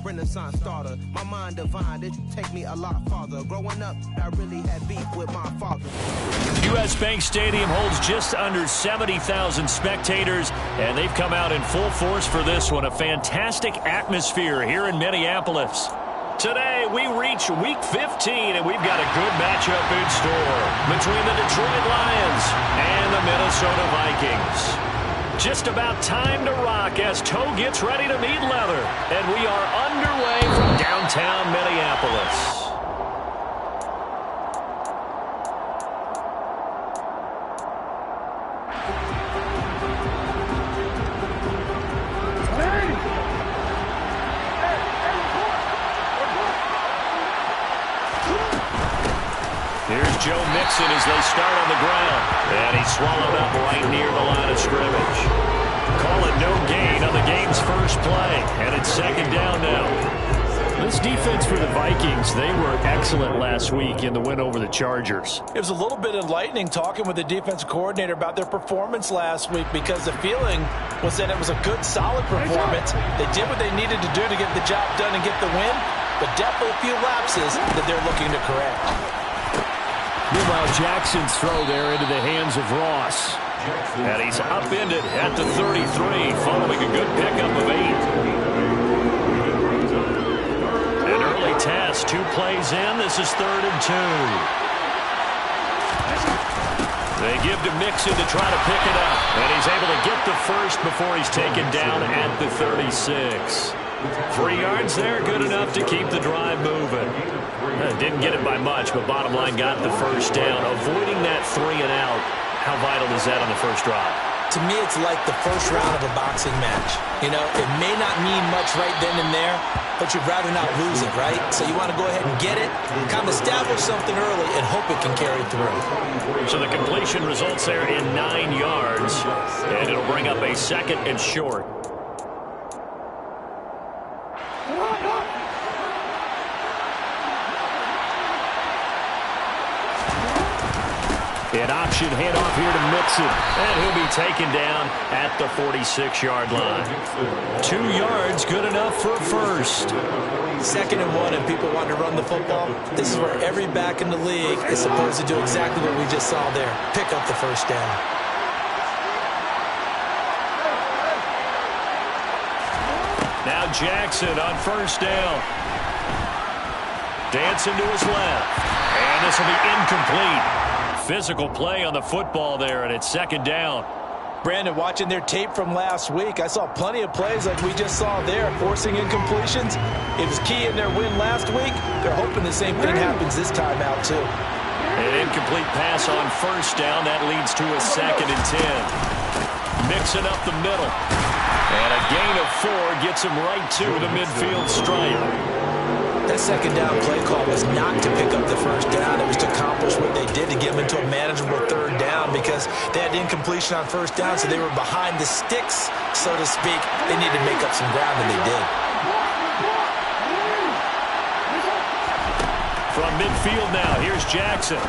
Renaissance starter. My mind divine, it take me a lot farther. Growing up, I really had beef with my father. U.S. Bank Stadium holds just under 70,000 spectators, and they've come out in full force for this one. A fantastic atmosphere here in Minneapolis. Today, we reach Week 15, and we've got a good matchup in store between the Detroit Lions and the Minnesota Vikings. Just about time to rock as toe gets ready to meet leather, and we are underway from downtown Minneapolis. Here's Joe Mixon as they start on the ground. And he's swallowed up right near the line of scrimmage. Call it no gain on the game's first play. And it's second down now. This defense for the Vikings, they were excellent last week in the win over the Chargers. It was a little bit enlightening talking with the defensive coordinator about their performance last week, because the feeling was that it was a good, solid performance. They did what they needed to do to get the job done and get the win, but definitely a few lapses that they're looking to correct. Meanwhile, Jackson's throw there into the hands of Ross. And he's upended at the 33, following a good pickup of 8. An early test, 2 plays in. This is 3rd and 2. They give to Mixon to try to pick it up. And he's able to get the first before he's taken down at the 36. 3 yards there, good enough to keep the drive moving. Didn't get it by much, but bottom line got the first down. Avoiding that 3 and out, how vital is that on the first drive? To me, it's like the first round of a boxing match. You know, it may not mean much right then and there, but you'd rather not lose it, right? So you want to go ahead and get it, kind of establish something early, and hope it can carry through. So the completion results there in 9 yards, and it'll bring up a 2nd and short. An option handoff here to Mixon, and he'll be taken down at the 46-yard line. 2 yards, good enough for a first. 2nd and 1, and people want to run the football. This is where every back in the league is supposed to do exactly what we just saw there. Pick up the first down. Now Jackson on first down. Dancing to his left, and this will be incomplete. Physical play on the football there, and it's 2nd down. Brandon, watching their tape from last week, I saw plenty of plays like we just saw there, forcing incompletions. It was key in their win last week. They're hoping the same thing happens this time out, too. An incomplete pass on first down. That leads to a 2nd and 10. Mixing up the middle. And a gain of 4 gets him right to the midfield stripe. That 2nd down play call was not to pick up the first down. It was to accomplish what they did, to get them into a manageable 3rd down, because they had incompletion on first down, so they were behind the sticks, so to speak. They needed to make up some ground, and they did. From midfield now, here's Jackson.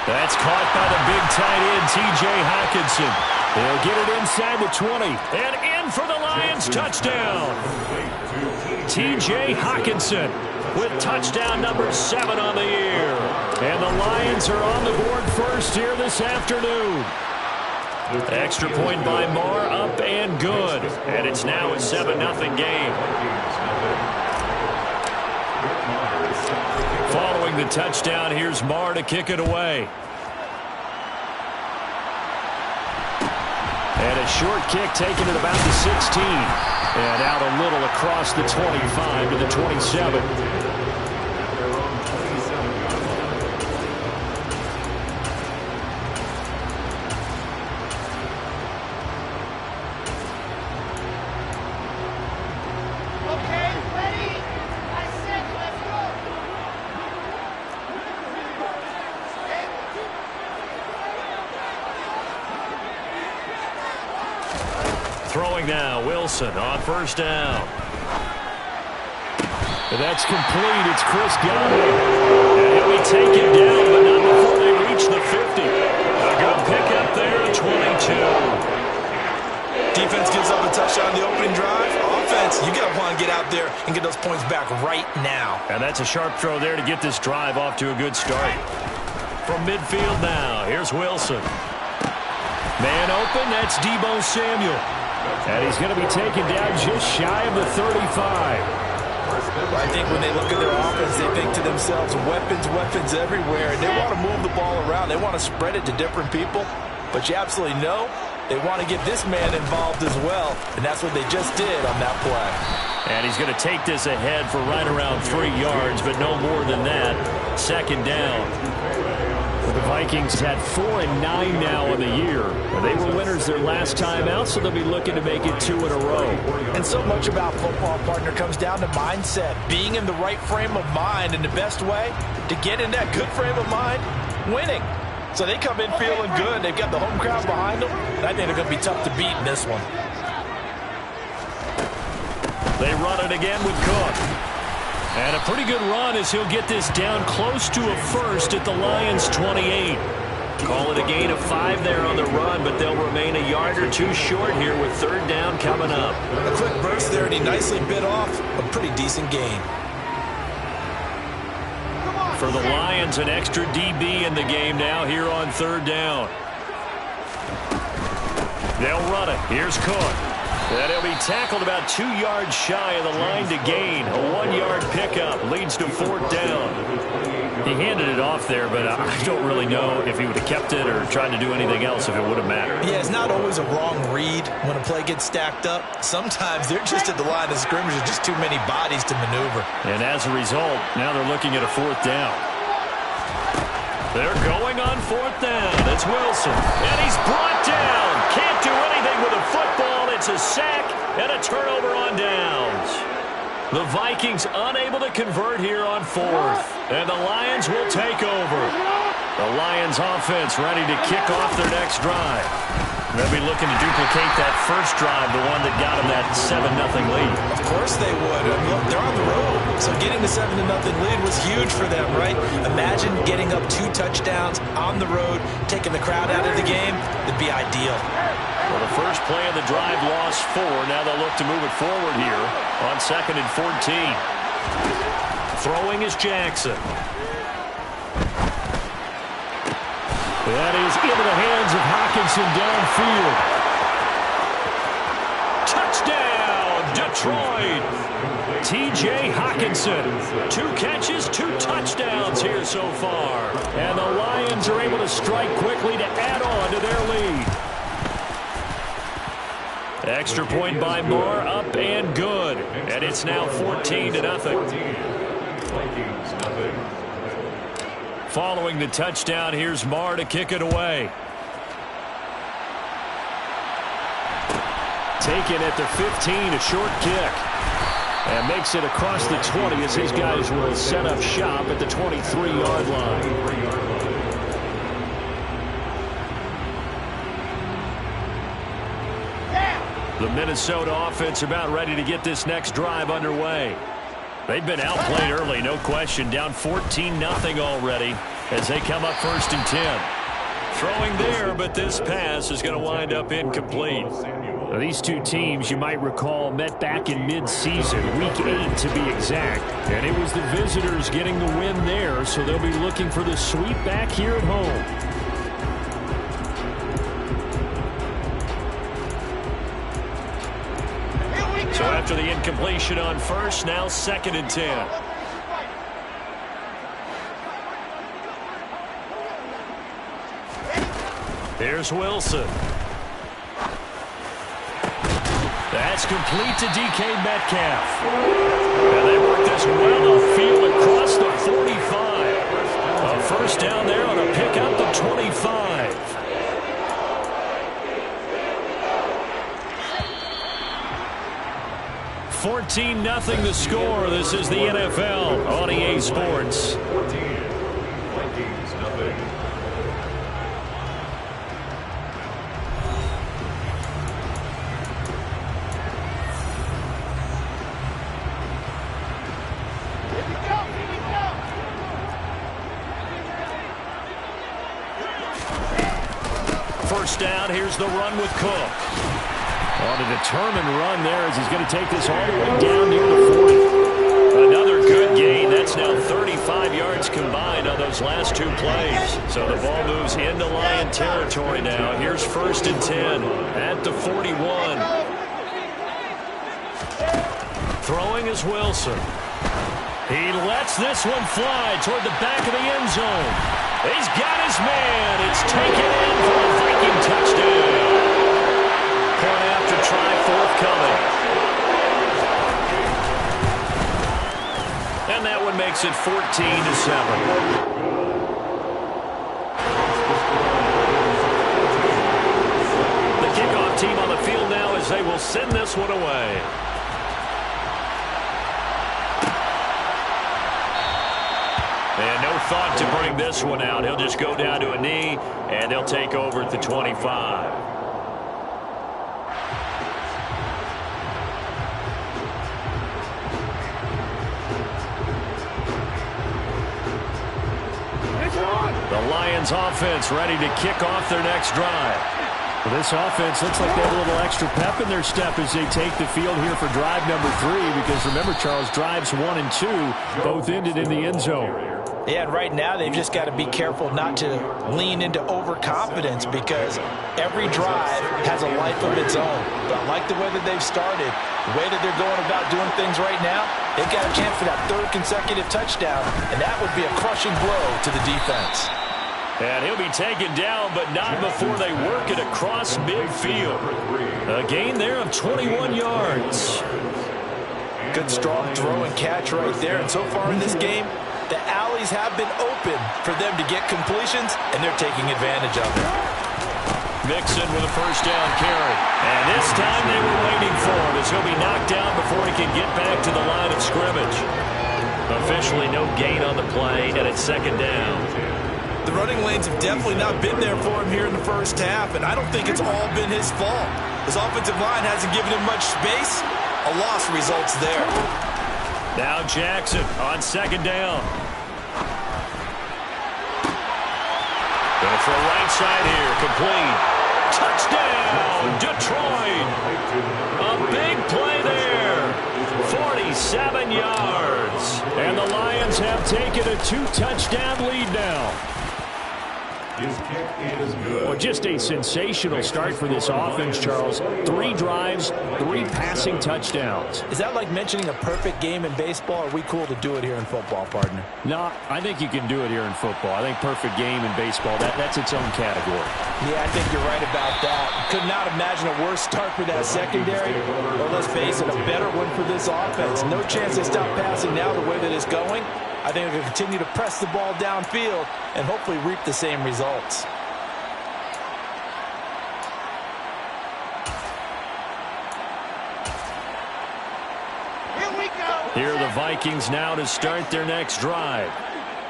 That's caught by the big tight end, T.J. Hockenson. They'll get it inside the 20, and in for the Lions touchdown. T.J. Hockenson with touchdown number 7 on the year. And the Lions are on the board first here this afternoon. Extra point by Marr, up and good. And it's now a 7-0 game. Following the touchdown, here's Marr to kick it away. And a short kick taken at about the 16. And out a little across the 25 to the 27. Throwing now, Wilson on first down. That's complete. It's Chris Godwin. And he'll be taken down, but not before they reach the 50. A good pickup there, 22. Defense gives up a touchdown on the opening drive. defense, you got to want to get out there and get those points back right now. And that's a sharp throw there to get this drive off to a good start. From midfield now, here's Wilson. Man open, that's Deebo Samuel. And he's going to be taken down just shy of the 35. I think when they look at their offense, they think to themselves, weapons, weapons everywhere. And they want to move the ball around. They want to spread it to different people. But you absolutely know they want to get this man involved as well. And that's what they just did on that play. And he's going to take this ahead for right around 3 yards, but no more than that. Second down. The Vikings had 4-9 now in the year. They were winners their last time out, so they'll be looking to make it 2 in a row. And so much about football, partner, comes down to mindset. Being in the right frame of mind, and the best way to get in that good frame of mind, winning. So they come in feeling good. They've got the home crowd behind them. And I think they're going to be tough to beat in this one. They run it again with Cook. And a pretty good run as he'll get this down close to a first at the Lions' 28. Call it a gain of 5 there on the run, but they'll remain a yard or 2 short here with third down coming up. A quick burst there, and he nicely bit off a pretty decent gain. For the Lions, an extra DB in the game now here on third down. They'll run it. Here's Cook. And he'll be tackled about 2 yards shy of the line to gain. A 1-yard pickup leads to fourth down. He handed it off there, but I don't really know if he would have kept it or tried to do anything else if it would have mattered. Yeah, it's not always a wrong read when a play gets stacked up. Sometimes they're just at the line of scrimmage with just too many bodies to maneuver. And as a result, now they're looking at a fourth down. They're going on fourth down. It's Wilson. And he's brought down. Can't do anything with a football. It's a sack and a turnover on downs. The Vikings unable to convert here on fourth. And the Lions will take over. The Lions offense ready to kick off their next drive. They'll be looking to duplicate that first drive, the one that got them that 7-0 lead. Of course they would. I mean, look, they're on the road. So getting the 7-0 lead was huge for them, right? Imagine getting up 2 touchdowns on the road, taking the crowd out of the game. It'd be ideal. Well, the first play of the drive lost 4. Now they'll look to move it forward here on 2nd and 14. Throwing is Jackson. That is into the hands of Hockenson downfield. Touchdown, Detroit. T.J. Hockenson. 2 catches, 2 touchdowns here so far. And the Lions are able to strike quickly to add on to their lead. Extra point by Moore, up and good. And it's now 14-0. Following the touchdown, here's Marr to kick it away. Taken at the 15, a short kick. And makes it across the 20 as his guys will set up shop at the 23-yard line. The Minnesota offense about ready to get this next drive underway. They've been outplayed early, no question. Down 14-0 already as they come up 1st and 10. Throwing there, but this pass is going to wind up incomplete. Now, these two teams, you might recall, met back in mid-season, Week 8 to be exact. And it was the visitors getting the win there, so they'll be looking for the sweep back here at home. So after the incompletion on first, now 2nd and 10. Here's Wilson. That's complete to DK Metcalf. And they work this well upfield across the 45. A first down there on a pickup to 25. 14-0 the score. This is the NFL on EA Sports. First down, here's the run with Cook. On a determined run there as he's going to take this all the way down near the 40. Another good gain. That's now 35 yards combined on those last two plays. So the ball moves into Lion territory now. Here's 1st and 10 at the 41. Throwing is Wilson. He lets this one fly toward the back of the end zone. He's got his man. It's taken in for a Viking touchdown. Point after try forthcoming. And that one makes it 14-7. The kickoff team on the field now as they will send this one away. And no thought to bring this one out. He'll just go down to a knee, and they'll take over at the 25. The Lions offense ready to kick off their next drive. Well, this offense looks like they have a little extra pep in their step as they take the field here for drive number 3, because remember, Charles, drives 1 and 2 both ended in the end zone. Yeah, and right now they've just got to be careful not to lean into overconfidence, because every drive has a life of its own. But I like the way that they've started, the way that they're going about doing things right now. They've got a chance for that 3rd consecutive touchdown, and that would be a crushing blow to the defense. And he'll be taken down, but not before they work it across midfield. A gain there of 21 yards. Good strong throw and catch right there. And so far in this game, the alleys have been open for them to get completions, and they're taking advantage of it. Mixon with a 1st down carry. And this time they were waiting for him as he'll be knocked down before he can get back to the line of scrimmage. Officially no gain on the play, and it's 2nd down. The running lanes have definitely not been there for him here in the first half, and I don't think it's all been his fault. His offensive line hasn't given him much space. A loss results there. Now Jackson on 2nd down. Going for a right side here, complete. Touchdown, Detroit. A big play there. 47 yards. And the Lions have taken a 2-touchdown lead now. His kick is good. Well, just a sensational start for this offense, Charles. 3 drives, 3 passing touchdowns. Is that like mentioning a perfect game in baseball, or are we cool to do it here in football, partner? No, I think you can do it here in football. I think perfect game in baseball, that's its own category. Yeah, I think you're right about that. Could not imagine a worse start for that secondary. Well, let's face it, a better one for this offense. No chance they stop passing now the way that it's going. I think they're going to continue to press the ball downfield and hopefully reap the same results. Here we go. Here are the Vikings now to start their next drive.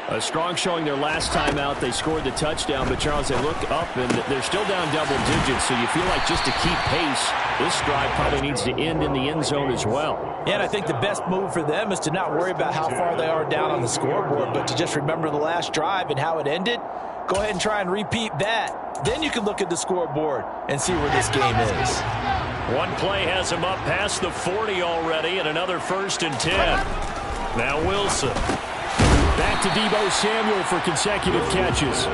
A strong showing their last time out. They scored the touchdown, but Charles, they look up and they're still down double digits, so you feel like just to keep pace, this drive probably needs to end in the end zone as well. Yeah, and I think the best move for them is to not worry about how far they are down on the scoreboard, but to just remember the last drive and how it ended. Go ahead and try and repeat that. Then you can look at the scoreboard and see where this game is. One play has him up past the 40 already, and another 1st and 10. Now Wilson. Back to Deebo Samuel for consecutive catches.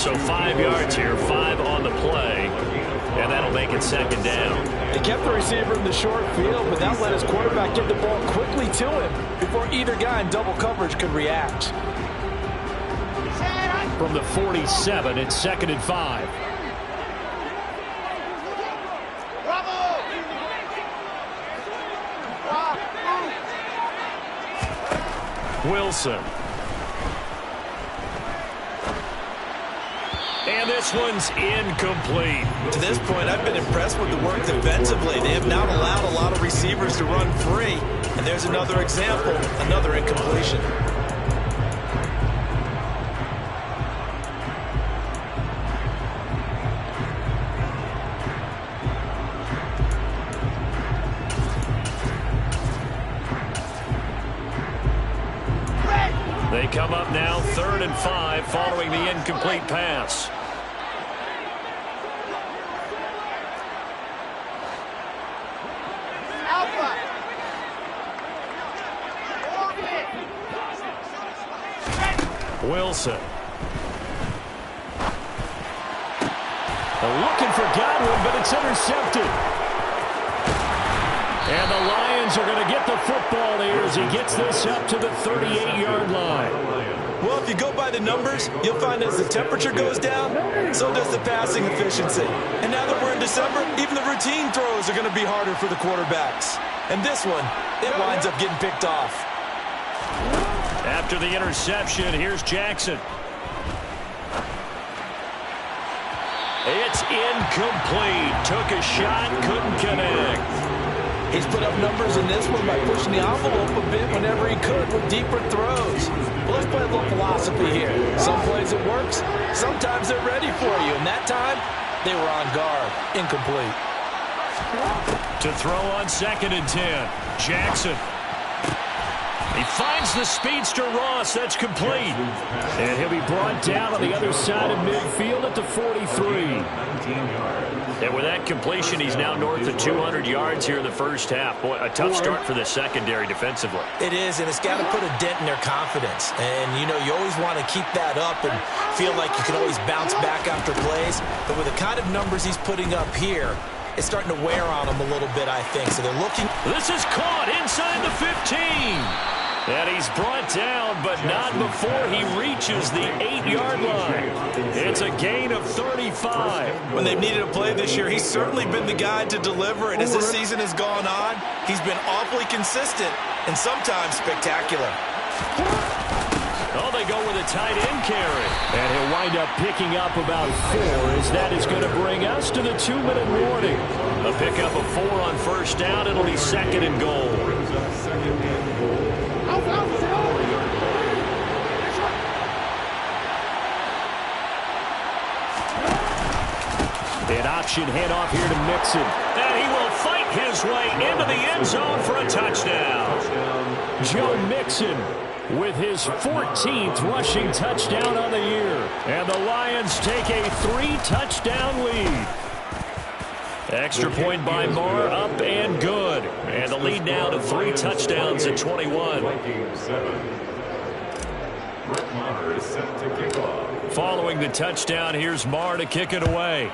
So 5 yards here, 5 on the play, and that'll make it 2nd down. They kept the receiver in the short field, but that let his quarterback get the ball quickly to him before either guy in double coverage could react. From the 47, it's 2nd and 5. Wilson. And this one's incomplete. To this point, I've been impressed with the work defensively. They have not allowed a lot of receivers to run free. And there's another example, another incompletion. They come up now 3rd and 5 following the incomplete pass. Wilson. Looking for Godwin, but it's intercepted. And the Lions are going to get the football here as he gets this up to the 38-yard line. Well, if you go by the numbers, you'll find as the temperature goes down, so does the passing efficiency. And now that we're in December, even the routine throws are going to be harder for the quarterbacks. And this one, it winds up getting picked off. After the interception, here's Jackson. It's incomplete. Took a shot, couldn't connect. He's put up numbers in this one by pushing the envelope a bit whenever he could with deeper throws. Well, let's play a little philosophy here. Some plays it works, sometimes they're ready for you. And that time, they were on guard. Incomplete. To throw on 2nd and 10. Jackson. He finds the speedster Ross. That's complete. And he'll be brought down on the other side of midfield at the 43. And with that completion, he's now north of 200 yards here in the first half. Boy, a tough start for the secondary defensively. It is, and it's got to put a dent in their confidence. And, you know, you always want to keep that up and feel like you can always bounce back after plays. But with the kind of numbers he's putting up here, it's starting to wear on them a little bit, I think. So they're looking. This is caught inside the 15. And he's brought down, but not before he reaches the 8-yard line. It's a gain of 35. When they've needed a play this year, he's certainly been the guy to deliver. And as this season has gone on, he's been awfully consistent and sometimes spectacular. Oh, they go with a tight end carry. And he'll wind up picking up about 4 as that is going to bring us to the 2-minute warning. A pickup of 4 on first down. It'll be 2nd and goal. An option handoff here to Mixon. And he will fight his way into the end zone for a touchdown. Joe Mixon with his 14th rushing touchdown on the year. And the Lions take a 3-touchdown lead. Extra point by Marr, up and good. And the lead now to 3 touchdowns at 21. Following the touchdown, here's Marr to kick it away.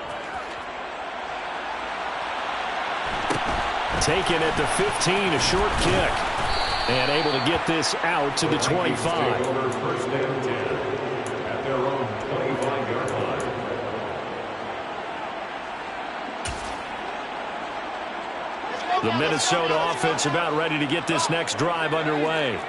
Taken at the 15, a short kick. And able to get this out to the 25. First and 10 at their own 25-yard line. The Minnesota offense about ready to get this next drive underway.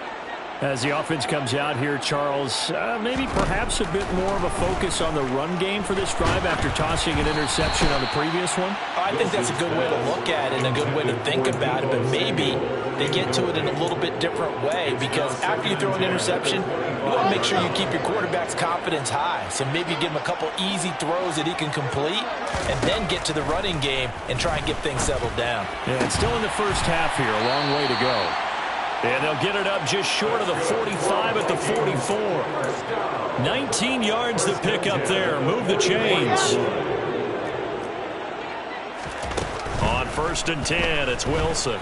As the offense comes out here, Charles, maybe perhaps a bit more of a focus on the run game for this drive after tossing an interception on the previous one? I think that's a good way to look at it and a good way to think about it, but maybe they get to it in a little bit different way because after you throw an interception, you want to make sure you keep your quarterback's confidence high. So maybe give him a couple easy throws that he can complete and then get to the running game and try and get things settled down. Yeah, it's still in the first half here, a long way to go. And they'll get it up just short of the 45 at the 44. 19 yards to pick up there. Move the chains. On 1st and 10, it's Wilson.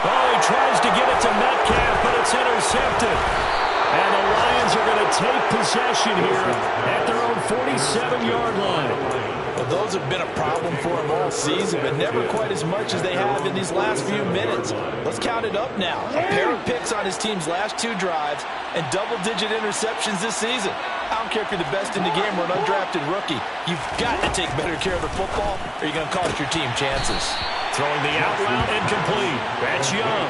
Oh, he tries to get it to Metcalf, but it's intercepted. And the Lions are going to take possession here at their own 47-yard line. Well, those have been a problem for him all season, but never quite as much as they have in these last few minutes. Let's count it up now. A pair of picks on his team's last 2 drives and double-digit interceptions this season. I don't care if you're the best in the game or an undrafted rookie. You've got to take better care of the football or you're going to cost your team chances. Throwing the out route incomplete. That's Young.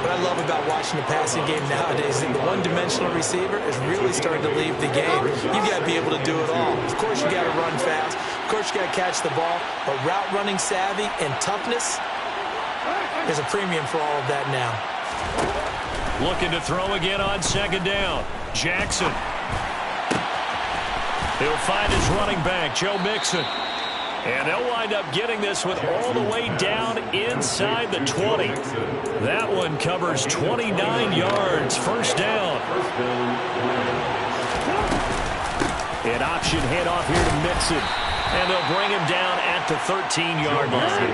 What I love about watching the passing game nowadays is that the one-dimensional receiver is really starting to leave the game. You've got to be able to do it all. Of course, you got to run fast. Of course, you got to catch the ball. But route running savvy and toughness, there's a premium for all of that now. Looking to throw again on 2nd down. Jackson. He'll find his running back, Joe Mixon. And they'll wind up getting this one all the way down inside the 20. That one covers 29 yards. First down. An option handoff here to Mixon. And they'll bring him down at the 13-yard line.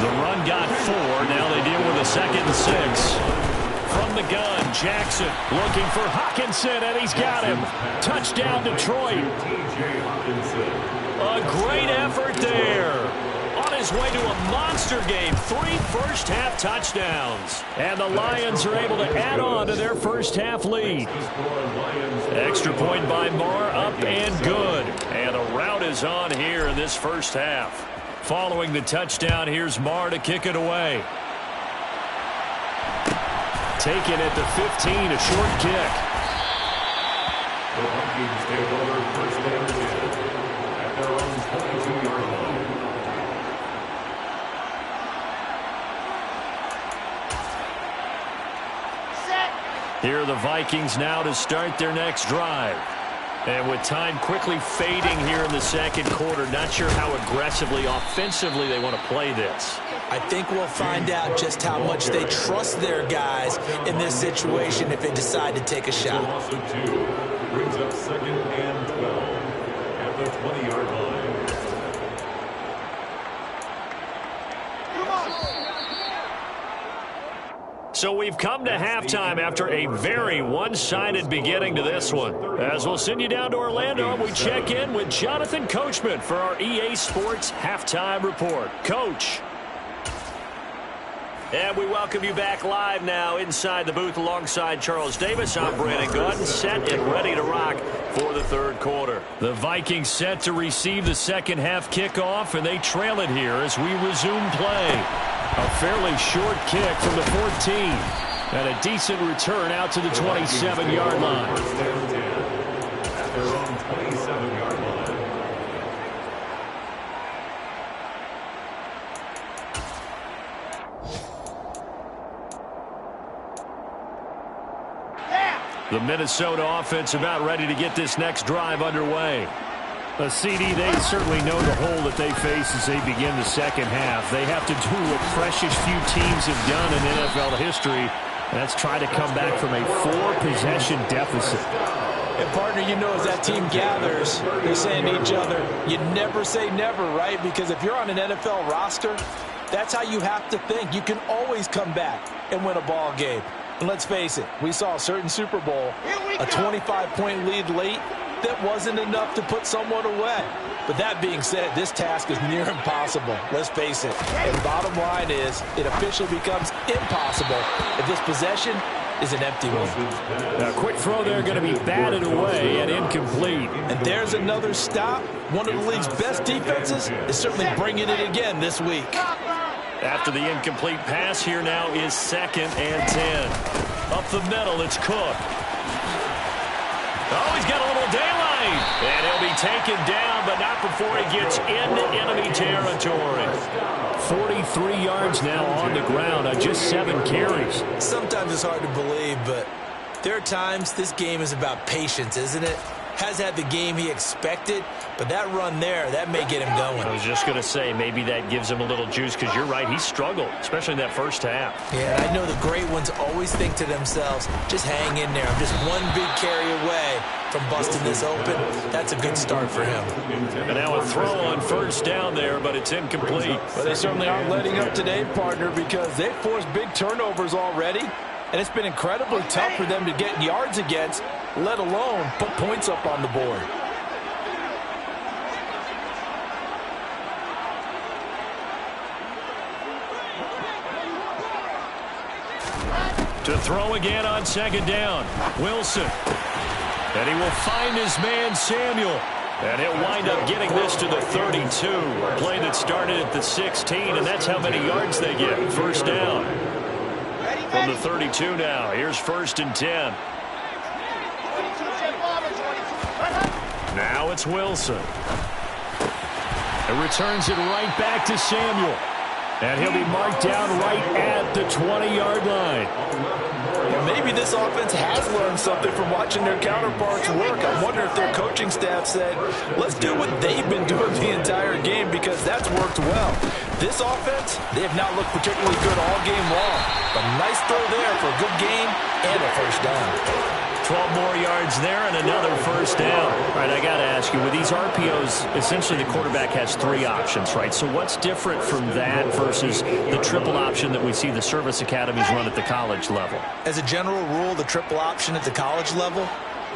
The run got 4. Now they deal with a 2nd and 6. From the gun, Jackson looking for Hawkinson, and he's got him. Touchdown, Detroit. A great effort there. On his way to a monster game, 3 first-half touchdowns. And the Lions are able to add on to their first-half lead. Extra point by Marr, up and good. And a rout is on here in this first half. Following the touchdown, here's Marr to kick it away. Taken at the 15, a short kick. The Vikings take over first and 10 at their own 22-yard line. Here are the Vikings now to start their next drive. And with time quickly fading here in the second quarter, not sure how aggressively, offensively they want to play this. I think we'll find out just how much they trust their guys in this situation if they decide to take a shot. Loss of 2 brings up second and 12 at the 20-yard line. So we've come to halftime after a very one-sided beginning to this one. As we'll send you down to Orlando, we check in with Jonathan Coachman for our EA Sports Halftime Report. Coach. And we welcome you back live now inside the booth alongside Charles Davis. I'm Brandon Gunn, set and ready to rock for the third quarter. The Vikings set to receive the second half kickoff, and they trail it here as we resume play. A fairly short kick from the 14. And a decent return out to the 27-yard line. First and 10 at their own 27-yard line. The Minnesota offense about ready to get this next drive underway. A CD, they certainly know the hole that they face as they begin the second half. They have to do what precious few teams have done in NFL history. That's try to come back from a 4-possession deficit. And, partner, you know, as that team gathers, they're saying to each other, you never say never, right? Because if you're on an NFL roster, that's how you have to think. You can always come back and win a ball game. And let's face it, we saw a certain Super Bowl, a 25-point lead late, that wasn't enough to put someone away. But that being said, this task is near impossible. Let's face it. And the bottom line is it officially becomes impossible if this possession is an empty one. A quick throw there going to be batted away and incomplete. And there's another stop. One of the league's best defenses is certainly bringing it again this week. After the incomplete pass, here now is second and 10. Up the middle, it's Cook. Oh, he's got a little daylight. And he'll be taken down, but not before he gets into enemy territory. 43 yards now on the ground on just 7 carries. Sometimes it's hard to believe, but there are times this game is about patience, isn't it? Has had the game he expected, but that run there, that may get him going. I was just going to say, maybe that gives him a little juice, because you're right, he struggled, especially in that first half. Yeah, I know the great ones always think to themselves, just hang in there. I'm just one big carry away from busting this open. That's a good start for him. And now a throw on first down there, but it's incomplete. But they certainly aren't letting up today, partner, because they've forced big turnovers already. And it's been incredibly tough for them to get yards against, let alone put points up on the board. To throw again on second down, Wilson. And he will find his man, Samuel. And he'll wind up getting this to the 32. A play that started at the 16, and that's how many yards they get. First down. From the 32 now. Here's first and 10. Now it's Wilson. It returns it right back to Samuel. And he'll be marked down right at the 20-yard line. Well, maybe this offense has learned something from watching their counterparts work. I wonder if their coaching staff said, let's do what they've been doing the entire game, because that's worked well. This offense, they have not looked particularly good all game long. But nice throw there for a good gain and a first down. 12 more yards there and another first down. All right, I got to ask you, with these RPOs, essentially the quarterback has 3 options, right? So what's different from that versus the triple option that we see the service academies run at the college level? As a general rule, the triple option at the college level,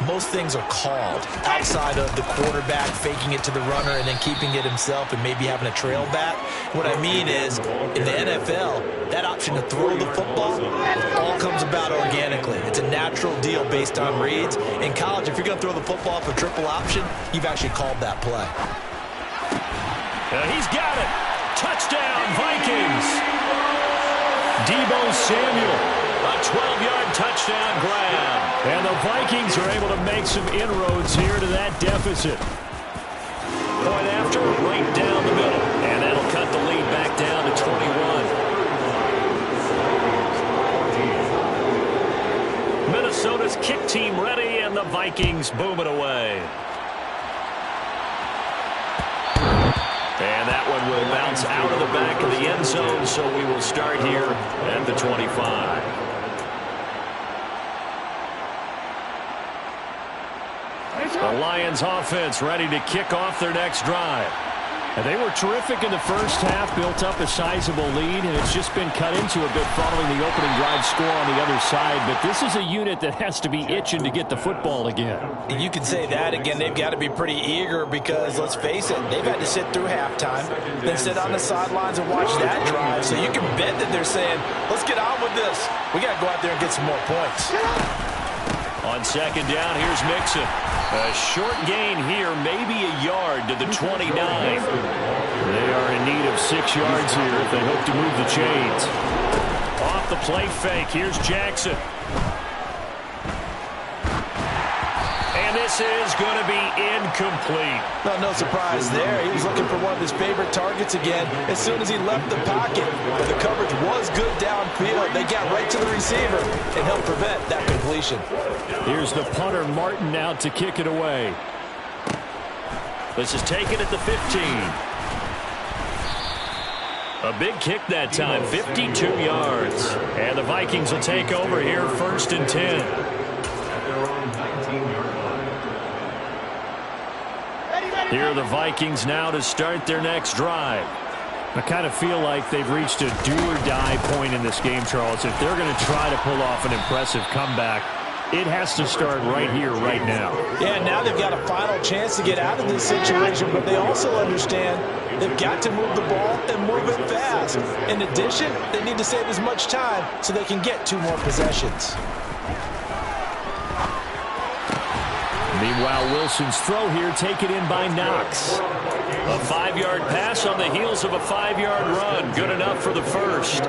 most things are called outside of the quarterback faking it to the runner and then keeping it himself and maybe having a trail back. What I mean is, in the NFL, that option to throw the football all comes about organically. It's a natural deal based on reads. In college, if you're going to throw the football for triple option, you've actually called that play. He's got it. Touchdown, Vikings. Deebo Samuel. A 12-yard touchdown grab. And the Vikings are able to make some inroads here to that deficit. Point after, right down the middle. And that'll cut the lead back down to 21. Minnesota's kick team ready, and the Vikings boom it away. And that one will bounce out of the back of the end zone, so we will start here at the 25. The Lions offense ready to kick off their next drive. And they were terrific in the first half, built up a sizable lead, and it's just been cut into a bit following the opening drive score on the other side. But this is a unit that has to be itching to get the football again. You can say that again. They've got to be pretty eager because, let's face it, they've had to sit through halftime, then sit on the sidelines and watch that drive. So you can bet that they're saying, let's get on with this. We got to go out there and get some more points. On second down, here's Mixon. A short gain here, maybe a yard to the 29. They are in need of 6 yards here if they hope to move the chains. Off the play fake, here's Jackson. And this is going to be incomplete. No surprise there. He was looking for one of his favorite targets again as soon as he left the pocket. But the coverage was good downfield. They got right to the receiver and helped prevent that completion. Here's the punter, Martin, out to kick it away. This is taken at the 15. A big kick that time, 52 yards. And the Vikings will take over here, 1st and 10. Here are the Vikings now to start their next drive. I kind of feel like they've reached a do-or-die point in this game, Charles. If they're going to try to pull off an impressive comeback, it has to start right here, right now. Yeah, now they've got a final chance to get out of this situation, but they also understand they've got to move the ball and move it fast. In addition, they need to save as much time so they can get 2 more possessions. Meanwhile, Wilson's throw here taken in by Knox. A 5-yard pass on the heels of a 5-yard run. Good enough for the first.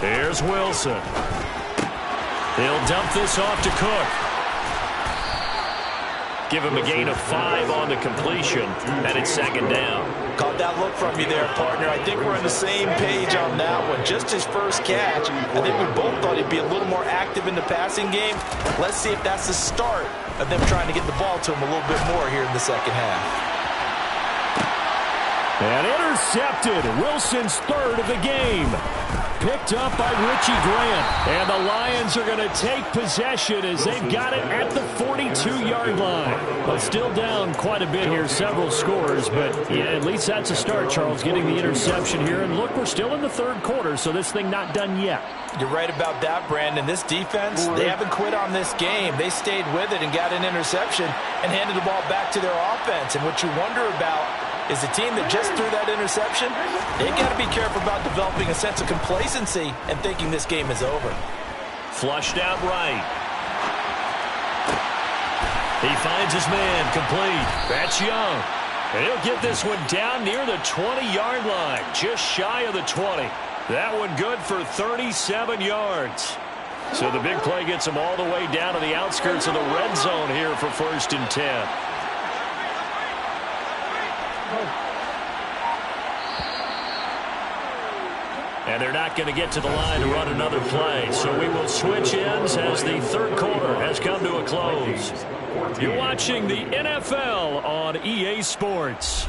Here's Wilson. He'll dump this off to Cook. Give him a gain of 5 on the completion, and it's 2nd down. Caught that look from you there, partner. I think we're on the same page on that one. Just his first catch. I think we both thought he'd be a little more active in the passing game. Let's see if that's the start of them trying to get the ball to him a little bit more here in the second half. And intercepted. Wilson's 3rd of the game. Picked up by Richie Grant. And the Lions are going to take possession as they've got it at the 42-yard line. But still down quite a bit here, several scores. But yeah, at least that's a start, Charles, getting the interception here. And look, we're still in the 3rd quarter, so this thing not done yet. You're right about that, Brandon. This defense, they haven't quit on this game. They stayed with it and got an interception and handed the ball back to their offense. And what you wonder about is the team that just threw that interception, they've got to be careful about developing a sense of complacency and thinking this game is over. Flushed out right. He finds his man, complete. That's Young. And he'll get this one down near the 20-yard line, just shy of the 20. That one good for 37 yards. So the big play gets him all the way down to the outskirts of the red zone here for 1st and 10. And they're not going to get to the line to run another play. So we will switch ends as the 3rd quarter has come to a close. You're watching the NFL on EA Sports.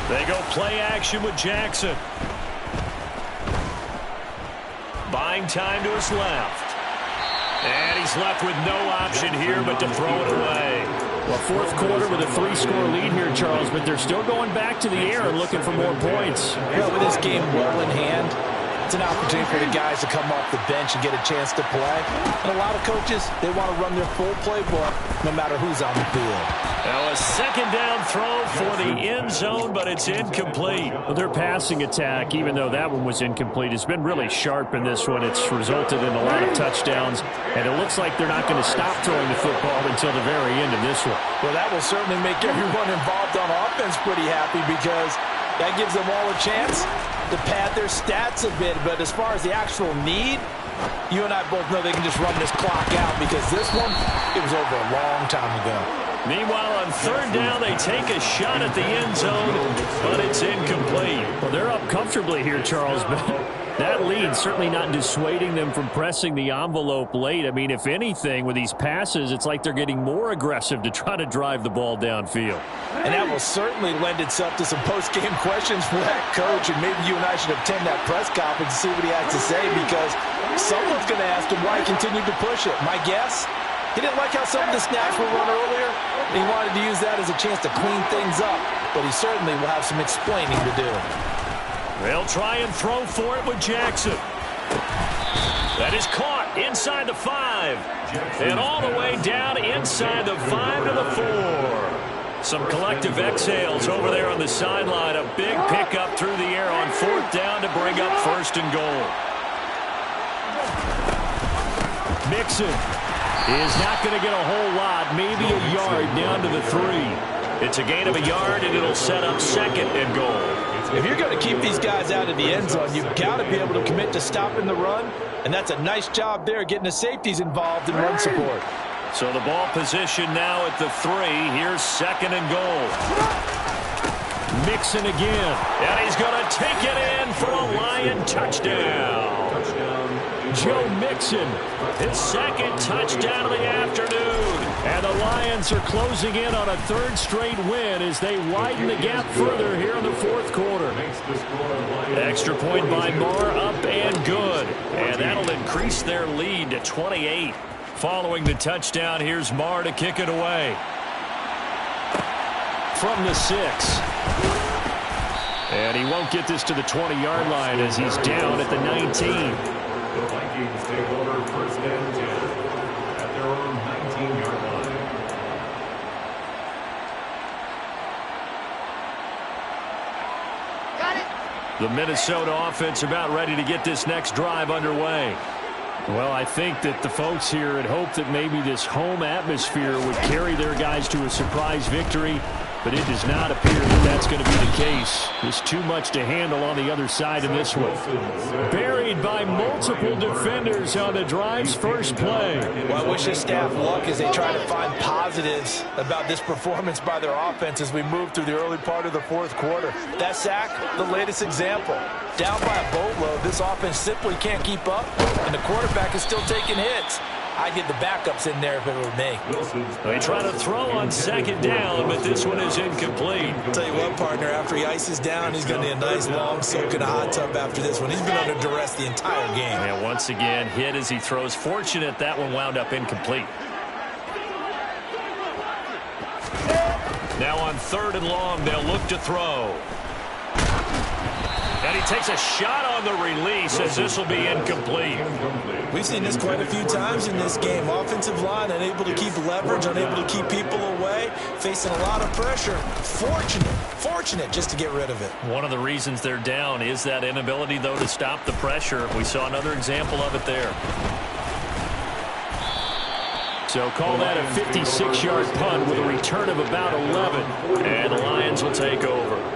They go play action with Jackson. Buying time to his left. And he's left with no option here but to throw it away. Well, fourth quarter with a 3-score lead here, Charles, but they're still going back to the air and looking for more points. Well, with this game well in hand, it's an opportunity for the guys to come off the bench and get a chance to play. And a lot of coaches, they want to run their full playbook no matter who's on the field. Now a second down throw for the end zone, but it's incomplete. Well, their passing attack, even though that one was incomplete, has been really sharp in this one. It's resulted in a lot of touchdowns, and it looks like they're not going to stop throwing the football until the very end of this one. Well, that will certainly make everyone involved on offense pretty happy because that gives them all a chance to pad their stats a bit. But as far as the actual need, you and I both know they can just run this clock out because this one, it was over a long time ago. Meanwhile, on third down, they take a shot at the end zone, but it's incomplete. Well, they're up comfortably here, Charles, but that lead certainly not dissuading them from pressing the envelope late. I mean, if anything, with these passes, it's like they're getting more aggressive to try to drive the ball downfield. And that will certainly lend itself to some post-game questions for that coach, and maybe you and I should attend that press conference and see what he has to say, because someone's going to ask him why he continued to push it. My guess, he didn't like how some of the snaps were run earlier. He wanted to use that as a chance to clean things up, but he certainly will have some explaining to do. They'll try and throw for it with Jackson. That is caught inside the 5. And all the way down inside the 5 to the 4. Some collective exhales over there on the sideline. A big pickup through the air on fourth down to bring up first and goal. Mixon is not going to get a whole lot, maybe a yard down to the 3. It's a gain of a yard, and it'll set up second and goal. If you're going to keep these guys out of the end zone, you've got to be able to commit to stopping the run, and that's a nice job there getting the safeties involved in run support. So the ball position now at the 3. Here's second and goal. Mixon again, and he's going to take it in for a Lion touchdown. Joe Mixon, his second touchdown of the afternoon. And the Lions are closing in on a third straight win as they widen the gap further here in the fourth quarter. Extra point by Marr, up and good. And that'll increase their lead to 28. Following the touchdown, here's Marr to kick it away. From the 6. And he won't get this to the 20-yard line as he's down at the 19. The Vikings take over first and 10 at their own 19-yard line. Got it. The Minnesota offense about ready to get this next drive underway. Well, I think that the folks here had hoped that maybe this home atmosphere would carry their guys to a surprise victory, but it does not appear that that's going to be the case. There's too much to handle on the other side in this one. Buried by multiple defenders on the drive's first play. Well, I wish this staff luck as they try to find positives about this performance by their offense as we move through the early part of the fourth quarter. That sack, the latest example. Down by a boatload, this offense simply can't keep up, and the quarterback is still taking hits. I'd get the backups in there if it were me. They try to throw on second down, but this one is incomplete. I'll tell you what, partner, after he ices down, he's going to need a nice long soak in a hot tub after this one. He's been under duress the entire game. And once again, hit as he throws. Fortunate that one wound up incomplete. Now on third and long, they'll look to throw. And he takes a shot on the release as this will be incomplete. We've seen this quite a few times in this game. Offensive line unable to keep leverage, unable to keep people away, facing a lot of pressure. Fortunate just to get rid of it. One of the reasons they're down is that inability, though, to stop the pressure. We saw another example of it there. So call that a 56-yard punt with a return of about 11. And the Lions will take over.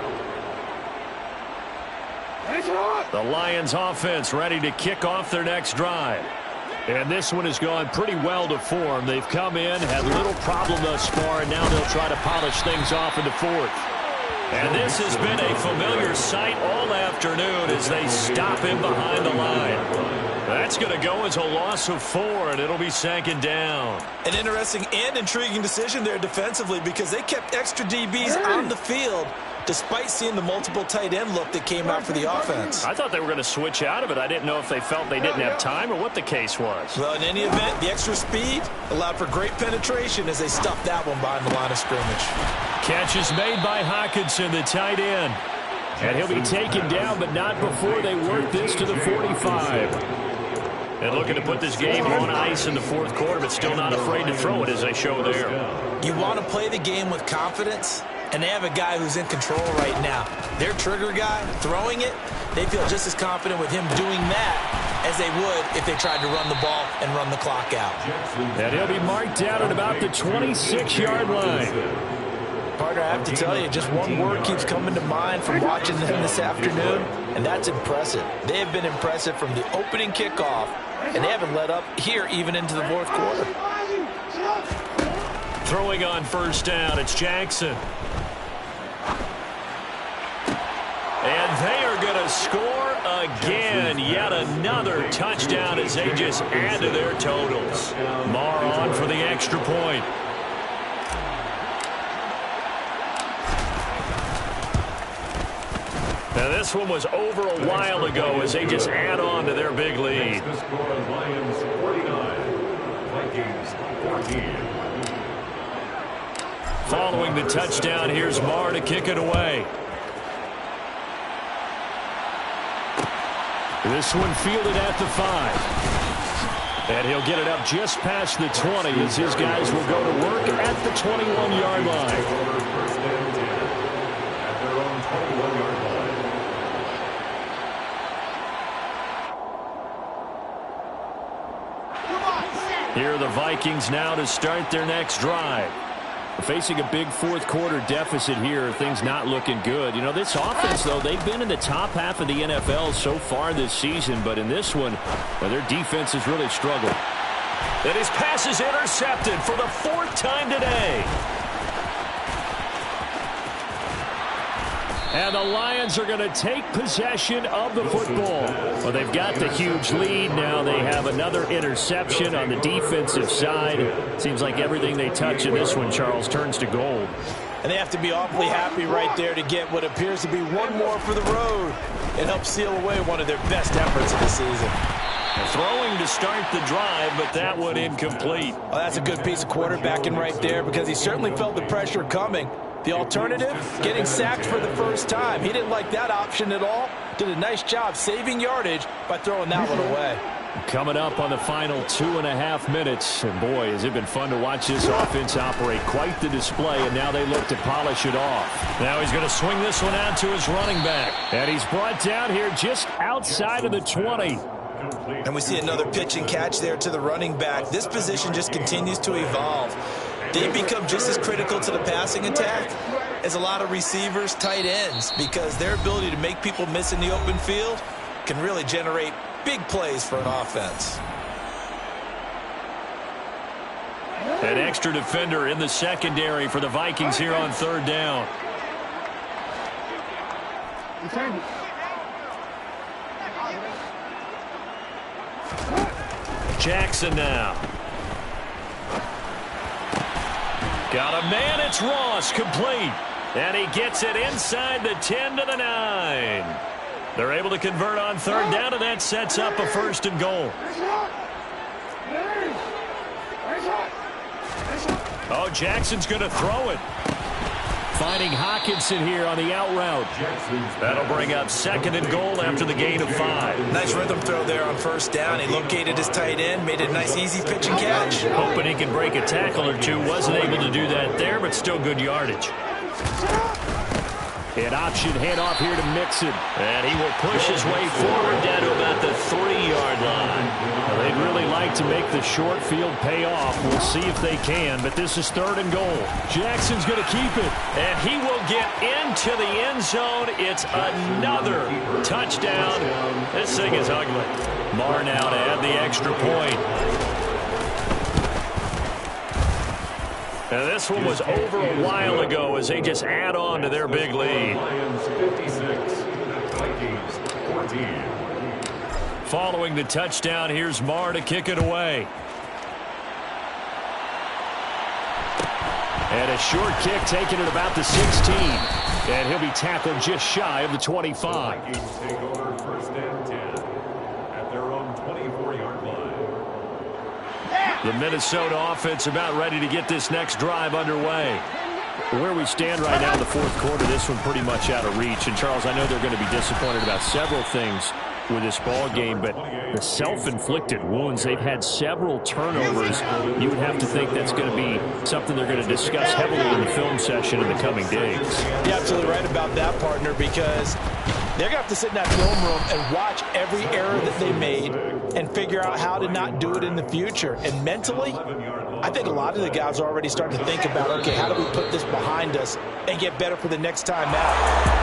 The Lions offense ready to kick off their next drive. And this one has gone pretty well to form. They've come in, had little problem thus far, and now they'll try to polish things off into fourth. And this has been a familiar sight all afternoon as they stop him behind the line. That's going to go as a loss of 4, and it'll be second down. An interesting and intriguing decision there defensively because they kept extra DBs on the field despite seeing the multiple tight end look that came out for the offense. I thought they were going to switch out of it. I didn't know if they felt they didn't have time or what the case was. Well, in any event, the extra speed allowed for great penetration as they stuffed that one behind the line of scrimmage. Catch is made by Hockenson, the tight end. And he'll be taken down, but not before they work this to the 45. And looking to put this game on ice in the fourth quarter, but still not afraid to throw it as they show there. You want to play the game with confidence, and they have a guy who's in control right now. Their trigger guy throwing it, they feel just as confident with him doing that as they would if they tried to run the ball and run the clock out. And he'll be marked down at about the 26-yard line. Partner, I have to tell you, just one word keeps coming to mind from watching them this afternoon, and that's impressive. They have been impressive from the opening kickoff, and they haven't let up here even into the fourth quarter. Throwing on first down, it's Jackson. And they are going to score again. Yet another touchdown as they just add to their totals. Marr on for the extra point. Now this one was over a while ago as they just add on to their big lead. Lions 49, Vikings 14. Following the touchdown, here's Marr to kick it away. This one fielded at the 5. And he'll get it up just past the 20 as his guys will go to work at the 21-yard line. First and 10 at their own 21-yard line. Here are the Vikings now to start their next drive. Facing a big fourth quarter deficit here, things not looking good. You know, this offense, though, they've been in the top half of the NFL so far this season, but in this one, well, their defense has really struggled. And his pass is intercepted for the 4th time today. And the Lions are going to take possession of the football. Well, they've got the huge lead. Now they have another interception on the defensive side. Seems like everything they touch in this one, Charles, turns to gold. And they have to be awfully happy right there to get what appears to be one more for the road. It helps seal away one of their best efforts of the season. Throwing to start the drive, but that one incomplete. Well, that's a good piece of quarterbacking right there because he certainly felt the pressure coming. The alternative, getting sacked for the first time. He didn't like that option at all. Did a nice job saving yardage by throwing that one away. Coming up on the final 2.5 minutes. And boy, has it been fun to watch this offense operate. Quite the display, and now they look to polish it off. Now he's going to swing this one out to his running back. And he's brought down here just outside of the 20. And we see another pitch and catch there to the running back. This position just continues to evolve. They become just as critical to the passing attack as a lot of receivers, tight ends, because their ability to make people miss in the open field can really generate big plays for an offense. An extra defender in the secondary for the Vikings here on 3rd down. Jackson now. Got a man, it's Ross, complete. And he gets it inside the 10 to the 9. They're able to convert on 3rd down, and that sets up a 1st and goal. Oh, Jackson's going to throw it. Finding Hockenson here on the out route. That'll bring up 2nd and goal after the gain of 5. Nice rhythm throw there on 1st down. He located his tight end, made it a nice easy pitch and catch. Hoping he can break a tackle or two. Wasn't able to do that there, but still good yardage. An option handoff here to Mixon. And he will push his way forward down to about the 3-yard line. Well, they'd really like to make the short field pay off. We'll see if they can, but this is 3rd and goal. Jackson's going to keep it. And he will get into the end zone. It's another touchdown. This thing is ugly. Marr now to add the extra point. And this one was over a while ago as they just add on to their big lead. Lions 56, Vikings 14. Following the touchdown, here's Marr to kick it away. And a short kick taken at about the 16. And he'll be tackled just shy of the 25. Vikings take over 1st and 10 at their own 24-yard line. The Minnesota offense about ready to get this next drive underway. Where we stand right now in the 4th quarter, this one pretty much out of reach. And, Charles, I know they're going to be disappointed about several things with this ball game, but the self-inflicted wounds, they've had several turnovers. You would have to think that's going to be something they're going to discuss heavily in the film session in the coming days. You're absolutely right about that, partner, because they're going to have to sit in that film room and watch every error that they made and figure out how to not do it in the future. And mentally, I think a lot of the guys are already starting to think about, okay, how do we put this behind us and get better for the next time out?